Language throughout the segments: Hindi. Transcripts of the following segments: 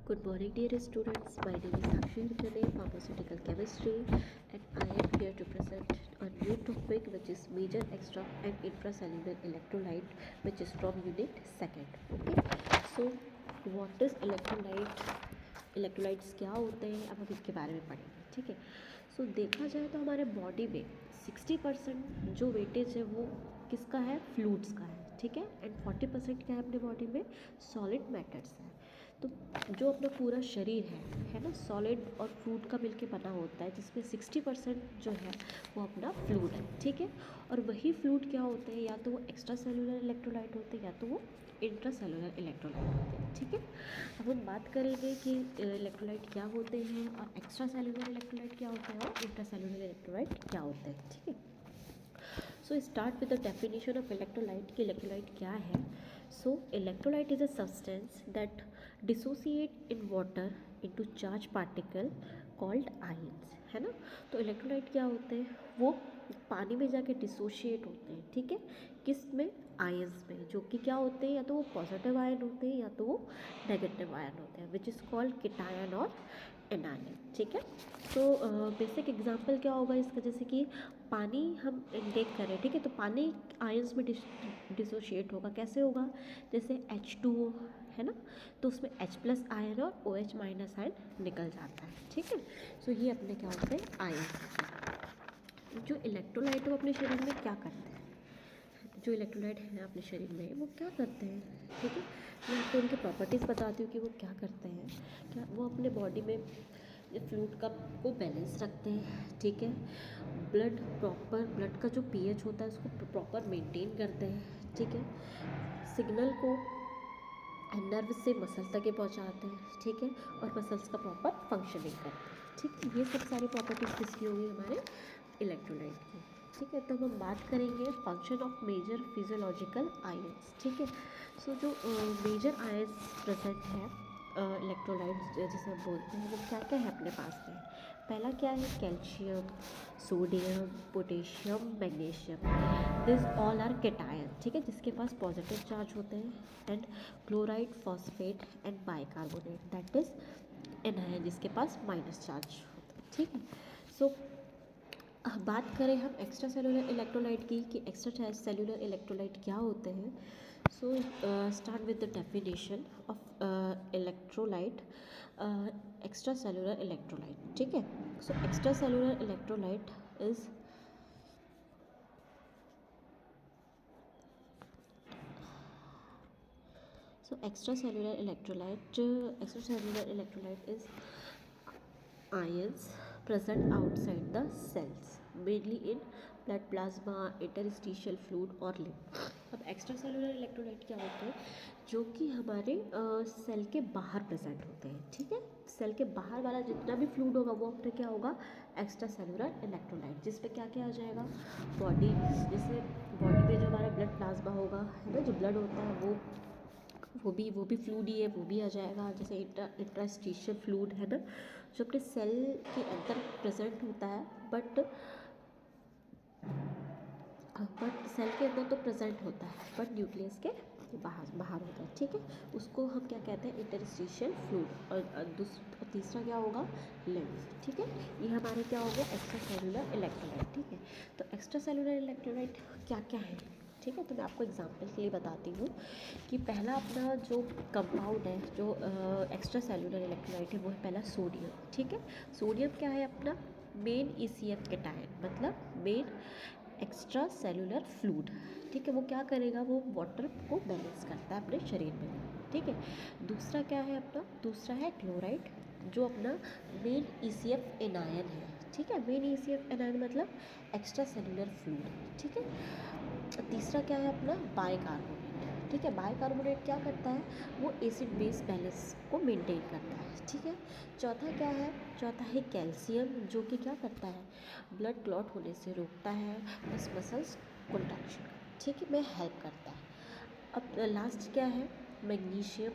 Good morning, dear students. My name is Sakshi Hirkane, Pharmaceutical Chemistry, and I am here to present a new topic, which is major extra and intracellular electrolyte, which is from unit 2nd. Okay, so what is electrolyte? Electrolytes क्या होते हैं, अब हम इसके बारे में पढ़ेंगे. ठीक है. सो देखा जाए तो हमारे बॉडी में 60% जो वेटेज है वो किसका है, फ्लूइड्स का है. ठीक है. एंड 40% क्या है अपने बॉडी में, सॉलिड मैटर्स है. तो जो अपना पूरा शरीर है ना, सॉलिड और फ्लूइड का मिलके बना होता है, जिसमें 60% जो है वो अपना फ्लूइड है. ठीक है. और वही फ्लूइड क्या होते हैं, या तो वो एक्स्ट्रा सेलुलर इलेक्ट्रोलाइट होते हैं या तो वो इंट्रा सेलुलर इलेक्ट्रोलाइट होते हैं. ठीक है. अब हम बात करेंगे कि इलेक्ट्रोलाइट क्या होते हैं और एक्स्ट्रा सेलुलर इलेक्ट्रोलाइट क्या होते हैं और इंट्रा सेलुलर इलेक्ट्रोलाइट क्या होते हैं. ठीक है. So start with the definition of electrolyte कि इलेक्ट्रोलाइट क्या है. So electrolyte is a substance that dissociate in water into charge particle called ions. है ना. तो इलेक्ट्रोलाइट क्या होते हैं, वो पानी में जाके डिसोशिएट होते हैं. ठीक है. किस में, आयंस में, जो कि क्या होते हैं, या तो वो पॉजिटिव आयन होते हैं या तो वो नेगेटिव आयन होते हैं, विच इज़ कॉल्ड केटायन और एनायन. ठीक है. तो बेसिक एग्जांपल क्या होगा इसका, जैसे कि पानी हम इनटेक करें. ठीक है. तो पानी आयंस में डिसोशिएट होगा. कैसे होगा, जैसे H2O है ना, तो उसमें H+ आयन और OH- आयन निकल जाता है. ठीक है. सो ये अपने क्या होते हैं, आयंस. जो इलेक्ट्रोलाइट है वो अपने शरीर में क्या करते हैं, जो इलेक्ट्रोलाइट है अपने शरीर में वो क्या करते हैं. ठीक है. मैं आपको उनकी प्रॉपर्टीज़ बताती हूँ कि वो क्या करते हैं. क्या वो अपने बॉडी में फ्लूइड का को बैलेंस रखते हैं. ठीक है. ब्लड का जो pH होता है उसको प्रॉपर मेंटेन करते हैं. ठीक है. सिग्नल को नर्व से मसल तक पहुंचाते हैं. ठीक है. और मसल्स का प्रॉपर फंक्शनिंग करते हैं. ठीक है. ये सब सारी प्रॉपर्टीज़ किसकी होगी, हमारे इलेक्ट्रोलाइट की. ठीक है. तब हम बात करेंगे function of major physiological ions. ठीक है. सो जो मेजर आयंस प्रेजेंट है इलेक्ट्रोलाइट्स जिसे हम बोलते हैं, वो क्या क्या है अपने पास में. पहला क्या है, calcium, sodium, potassium, magnesium. This all are cations. ठीक है. जिसके पास पॉजिटिव चार्ज होते हैं. And chloride, phosphate and bicarbonate that is anion, जिसके पास माइनस चार्ज होता है. ठीक है. सो बात करें हम एक्स्ट्रा सेलुलर इलेक्ट्रोलाइट की कि एक्स्ट्रा सेलुलर इलेक्ट्रोलाइट क्या होते हैं. सो start with the definition of electrolyte. Extra cellular electrolyte. ठीक है. So extra cellular electrolyte is extracellular electrolyte is ions present outside the cells, mainly in blood plasma, interstitial fluid और lymph. अब एक्स्ट्रा सेलुलर इलेक्ट्रोलाइट क्या होते हैं, जो कि हमारे सेल के बाहर प्रेजेंट होते हैं. ठीक है. सेल के बाहर वाला जितना भी फ्लूइड होगा वो अपने क्या होगा, एक्स्ट्रा सेलुलर इलेक्ट्रोलाइट. जिस पे क्या क्या आ जाएगा, बॉडी, जैसे बॉडी में जो हमारा ब्लड प्लाज्मा होगा, है ना, जो ब्लड होता है वो भी फ्लूइड ही है, वो भी आ जाएगा. जैसे इंटरस्टिशियल फ्लूइड है ना, जो अपने सेल के अंदर प्रेजेंट होता है, बट सेल के अंदर तो प्रेजेंट होता है बट न्यूक्लियस के बाहर होता है. ठीक है. उसको हम क्या कहते हैं, इंटरस्टिशियल फ्लूइड. और तीसरा क्या होगा, लिम्फ. ठीक है. ये हमारे क्या हो गया, एक्स्ट्रा सेलुलर इलेक्ट्रोलाइट. ठीक है. तो एक्स्ट्रा सेलुलर इलेक्ट्रोलाइट क्या क्या है. ठीक है. तो मैं आपको एग्जांपल के लिए बताती हूँ कि पहला अपना जो कंपाउंड है, जो एक्स्ट्रा सेलुलर इलेक्ट्रोलाइट है, वो है पहला सोडियम. ठीक है. सोडियम क्या है अपना, मेन ECF केटायन, मतलब मेन एक्स्ट्रा सेलुलर फ्लूइड. ठीक है. वो क्या करेगा, वो वाटर को बैलेंस करता है अपने शरीर में. ठीक है. दूसरा क्या है अपना, दूसरा है क्लोराइड, जो अपना मेन ECF एनायन है. ठीक है. मेन ECF एनायन मतलब एक्स्ट्रा सेलुलर फ्लूइड. ठीक है. तीसरा क्या है अपना, बाइकार्बोनेट. ठीक है. बाइकार्बोनेट क्या करता है, वो एसिड बेस बैलेंस को मेंटेन करता है. ठीक है. चौथा क्या है, चौथा है कैल्शियम, जो कि क्या करता है, ब्लड क्लॉट होने से रोकता है, बस मसल्स कॉन्ट्रैक्शन, ठीक है, में हेल्प करता है. अब लास्ट क्या है, मैग्नीशियम,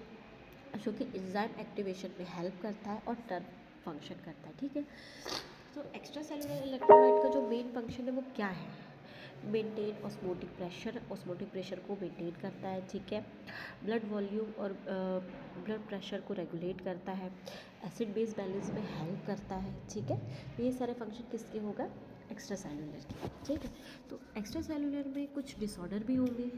जो कि एंजाइम एक्टिवेशन में हेल्प करता है और नर्व फंक्शन करता है. ठीक है. तो एक्स्ट्रा सेलुलर इलेक्ट्रोलाइट का जो मेन फंक्शन है वो क्या है, मेंटेन ऑस्मोटिक प्रेशर को मेंटेन करता है, ठीक है। ब्लड वॉल्यूम और ब्लड प्रेशर को रेगुलेट करता है, एसिड बेस बैलेंस में हेल्प करता है, ठीक है। ये सारे फंक्शन किसके होगा, एक्स्ट्रा सेलुलर के, ठीक है। तो एक्स्ट्रा सेलुलर में कुछ डिसऑर्डर भी होंगे,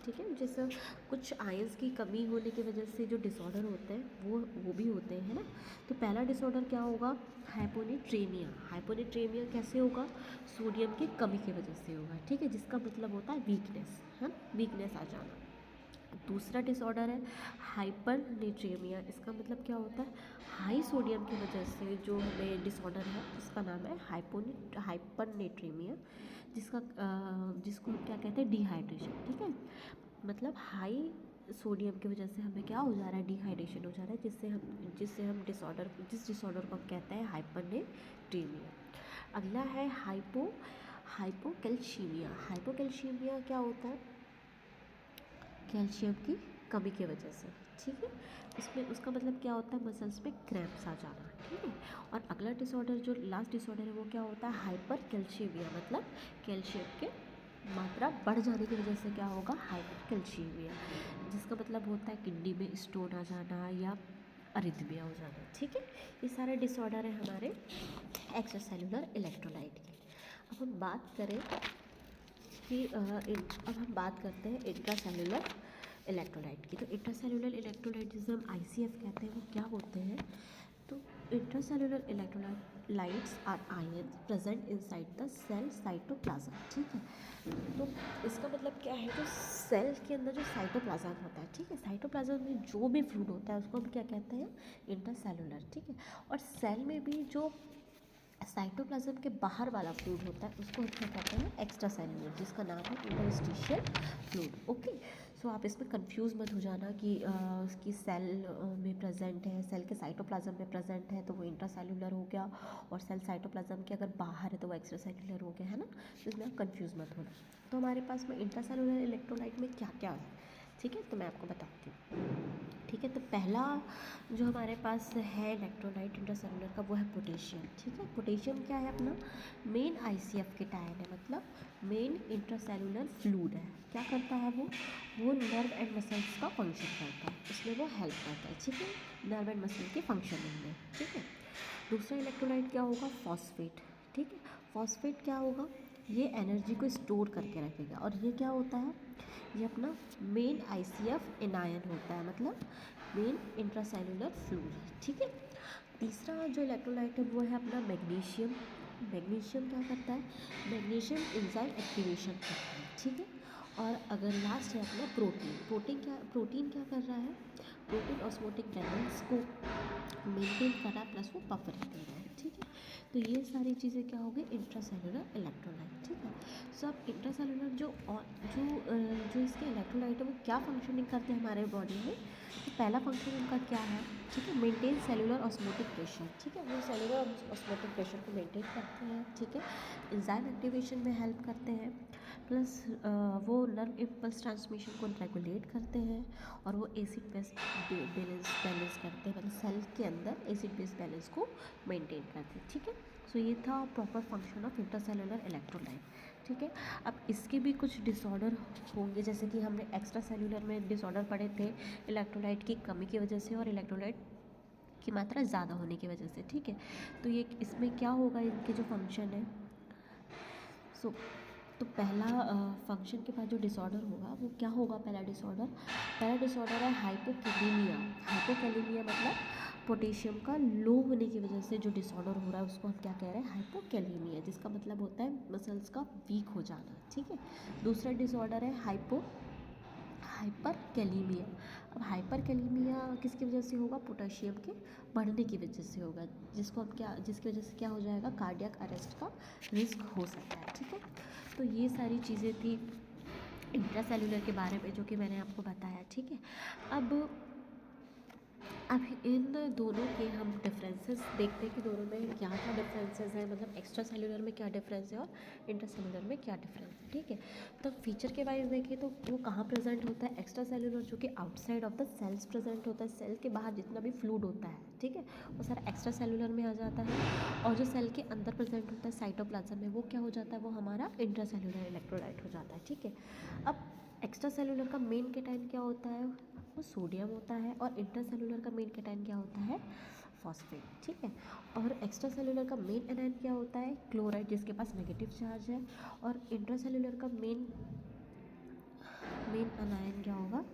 ठीक है, जैसे कुछ आयंस की कमी होने की वजह से जो डिसऑर्डर होते हैं वो भी होते हैं, है ना। तो पहला डिसऑर्डर क्या होगा, हाइपोनेट्रेमिया कैसे होगा, सोडियम की कमी की वजह से होगा, ठीक है, जिसका मतलब होता है वीकनेस, है ना, वीकनेस आ जाना। दूसरा डिसऑर्डर है हाइपरनेट्रेमिया, इसका मतलब क्या होता है, हाई सोडियम की वजह से जो हमें डिसऑर्डर है उसका नाम है हाइपरनेट्रेमिया, जिसको हम क्या कहते हैं, डिहाइड्रेशन, ठीक है। मतलब हाई सोडियम की वजह से हमें क्या हो जा रहा है, डिहाइड्रेशन हो जा रहा है, जिस डिसऑर्डर को हम कहते हैं हाइपरनेट्रेमिया। अगला है हाइपोकैल्शीमिया क्या होता है, कैल्शियम की कमी की वजह से, ठीक है। इसमें उसका मतलब क्या होता है, मसल्स में क्रैम्प्स आ जाना, ठीक है। और अगला डिसऑर्डर जो लास्ट डिसऑर्डर है वो क्या होता है, हाइपर कैल्शियमिया, मतलब कैल्शियम के मात्रा बढ़ जाने की वजह से क्या होगा, हाइपर कैल्शियमिया, जिसका मतलब होता है किडनी में स्टोन आ जाना या अरिथमिया हो जाना, ठीक है। ये सारे डिसऑर्डर है हमारे एक्स्ट्रा सेलुलर इलेक्ट्रोलाइट के। अब हम बात करें कि अब हम बात करते हैं इंट्रा सेलुलर इलेक्ट्रोलाइट की। तो इंट्रा सेलुलर इलेक्ट्रोलाइट जिसे हम ICF कहते हैं वो क्या होते हैं, तो intracellular electrolytes are ion present inside the cell cytoplasm, ठीक है। तो इसका मतलब क्या है, जो सेल के अंदर जो साइटोप्लाज्म होता है, ठीक है, साइटोप्लाज्म में जो भी फ्लूइड होता है उसको हम क्या कहते हैं, इंट्रा सेलुलर, ठीक है। और सेल में भी जो साइटोप्लाज्म के बाहर वाला फ्लूइड होता है उसको हम क्या कहते हैं, एक्स्ट्रा सेलुलर, जिसका नाम है इंटरस्टिशियल फ्लूइड, ओके। सो आप इसमें कंफ्यूज मत हो जाना कि उसकी सेल में प्रेजेंट है, सेल के साइटोप्लाज्म में प्रेजेंट है तो वो इंट्रा सेलुलर हो गया, और सेल साइटोप्लाज्म के अगर बाहर है तो वो एक्स्ट्रा सेलुलर हो गया, है ना। तो इसमें आप कंफ्यूज मत होना। तो हमारे पास में इंट्रा सेलुलर इलेक्ट्रोलाइट में क्या क्या है, ठीक है, तो मैं आपको बताती हूँ, ठीक है। तो पहला जो हमारे पास है इलेक्ट्रोलाइट इंट्रासेलुलर का वो है पोटेशियम, ठीक है। पोटेशियम क्या है, अपना मेन ICF के टायन है, मतलब मेन इंट्रासेलुलर फ्लूइड है। क्या करता है वो नर्व एंड मसल्स का फंक्शन करता है, उसमें वो हेल्प करता है, ठीक है, नर्व एंड मसल के फंक्शनिंग में, ठीक है। दूसरा इलेक्ट्रोलाइट क्या होगा, फॉस्फेट, ठीक है। फॉस्फेट क्या होगा, ये एनर्जी को स्टोर करके रखेगा, और ये क्या होता है, ये अपना मेन ICF एनायन होता है, मतलब मेन इंट्रासेलुलर फ्लूइड, ठीक है। तीसरा जो इलेक्ट्रोलाइट है वो है अपना मैग्नीशियम। मैग्नीशियम क्या करता है, मैग्नीशियम एंजाइम एक्टिवेशन करता है, ठीक है। और अगर लास्ट है अपना प्रोटीन क्या कर रहा है, प्रोटीन ऑस्मोटिक बैलेंस को मेंटेन कर रहा है, प्लस वो बफरिंग कर रहा है, ठीक है। तो ये सारी चीज़ें क्या हो गई, इंट्रासेलुलर इलेक्ट्रोलाइट, ठीक है। सो अब इंट्रासेलुलर जो इसके इलेक्ट्रोलाइट है वो क्या फंक्शनिंग करते हैं हमारे बॉडी में, तो पहला फंक्शन उनका क्या है, ठीक है, मेंटेन सेलुलर ऑस्मोटिक प्रेशर, ठीक है, वो सेलुलर ऑस्मोटिक प्रेशर को मेंटेन करते हैं, ठीक है। एंजाइम एक्टिवेशन में हेल्प करते हैं, प्लस वो नर्व इम्पल्स ट्रांसमिशन को रेगुलेट करते हैं, और वो एसिड बेस बैलेंस करते हैं, मतलब सेल के अंदर एसिड बेस बैलेंस को मेंटेन करते हैं, ठीक है। सो ये था proper function of intracellular electrolyte, ठीक है। अब इसके भी कुछ डिसऑर्डर होंगे, जैसे कि हमने एक्स्ट्रा सेलुलर में डिसऑर्डर पढ़े थे इलेक्ट्रोलाइट की कमी की वजह से और इलेक्ट्रोलाइट की मात्रा ज़्यादा होने की वजह से, ठीक है। तो ये इसमें क्या होगा, इनके जो फंक्शन है, सो तो पहला फंक्शन के बाद जो डिसऑर्डर होगा वो क्या होगा, पहला डिसऑर्डर है हाइपोकैलेमिया मतलब पोटेशियम का लो होने की वजह से जो डिसऑर्डर हो रहा है उसको हम क्या कह रहे हैं, हाइपोकैलेमिया, जिसका मतलब होता है मसल्स का वीक हो जाना, ठीक है। दूसरा डिसऑर्डर है हाइपरकैलेमिया। अब हाइपरकैलेमिया किसकी वजह से होगा, पोटेशियम के बढ़ने की वजह से होगा, जिसकी वजह से क्या हो जाएगा, कार्डियक अरेस्ट का रिस्क हो सकता है, ठीक है। तो ये सारी चीज़ें थी इंट्रासेलुलर के बारे में जो कि मैंने आपको बताया, ठीक है। अब अब इन दोनों के हम डिफरेंसेस देखते हैं कि दोनों में क्या क्या डिफरेंसेस हैं, मतलब एक्स्ट्रा सेलुलर में क्या डिफरेंस है और इंट्रासेलुलर में क्या डिफरेंस है, ठीक है। तो फीचर के वाइज देखें तो वो कहाँ प्रेजेंट होता है, एक्स्ट्रा सेलुलर जो कि outside of the cells present होता है, सेल के बाहर जितना भी फ्लूइड होता है, ठीक है, वो सारा एक्स्ट्रा सेलुलर में आ जाता है। और जो सेल के अंदर प्रेजेंट होता है साइटोप्लाज्म में, वो क्या हो जाता है, वो हमारा इंट्रासेलुलर इलेक्ट्रोलाइट हो जाता है, ठीक है। अब एक्स्ट्रा सेलुलर का मेन केटाइन क्या होता है, वो सोडियम होता है, और इंट्रासेलुलर का मेन केटाइन क्या होता है, फॉस्फेट, ठीक है। और एक्स्ट्रा सेलुलर का मेन एनायन क्या होता है, क्लोराइड, जिसके पास नेगेटिव चार्ज है। और इंट्रासेलुलर का मेन मेन अनायन क्या होगा,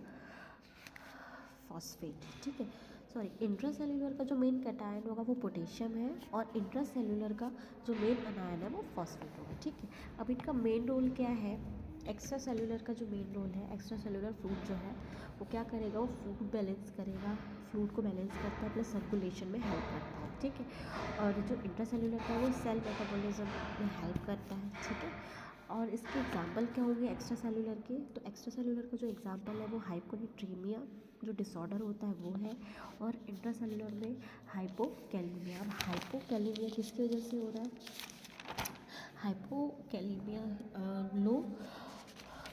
फॉस्फेट, ठीक है। सॉरी, इंट्रासेलुलर का जो मेन कैटायन होगा वो पोटेशियम है, और इंट्रासेलुलर का जो मेन अनायन है वो फॉस्फेट होगा, ठीक है। अब इनका मेन रोल क्या है, एक्स्ट्रा सेलुलर का जो मेन रोल है, एक्स्ट्रा सेलुलर फ्लूइड जो है वो क्या करेगा, वो फ्लूइड बैलेंस करेगा, फ्लूइड को बैलेंस करता है, प्लस सर्कुलेशन में हेल्प करता है, ठीक है। और जो इंट्रासेलुलर का वो सेल मेटाबॉलिज्म में हेल्प करता है, ठीक है। और इसके एग्जाम्पल क्या होंगे एक्स्ट्रा सेलुलर के, तो एक्स्ट्रा सेलुलर का जो एग्जाम्पल है वो हाइपोनेट्रीमिया जो डिसऑर्डर होता है वो है, और इंट्रासेलुलर में हाइपोकैलीमिया। अब हाइपोकैलीमिया किसकी वजह से हो रहा है, हाइपोकैलीमिया लो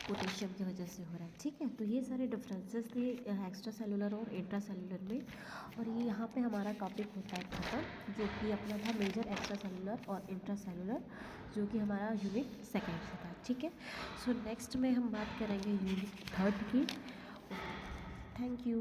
पोटेशियम की वजह से हो रहा है, ठीक है। तो ये सारे डिफरेंसेस थे एक्स्ट्रा सेलुलर और इंट्रा सेलुलर में, और ये यहाँ पे हमारा टॉपिक होता है खत्म, जो कि अपना था मेजर एक्स्ट्रा सेलुलर और इंट्रा सेलुलर, जो कि हमारा यूनिट सेकेंड से था, ठीक है। सो नेक्स्ट में हम बात करेंगे यूनिट थर्ड की। Thank you.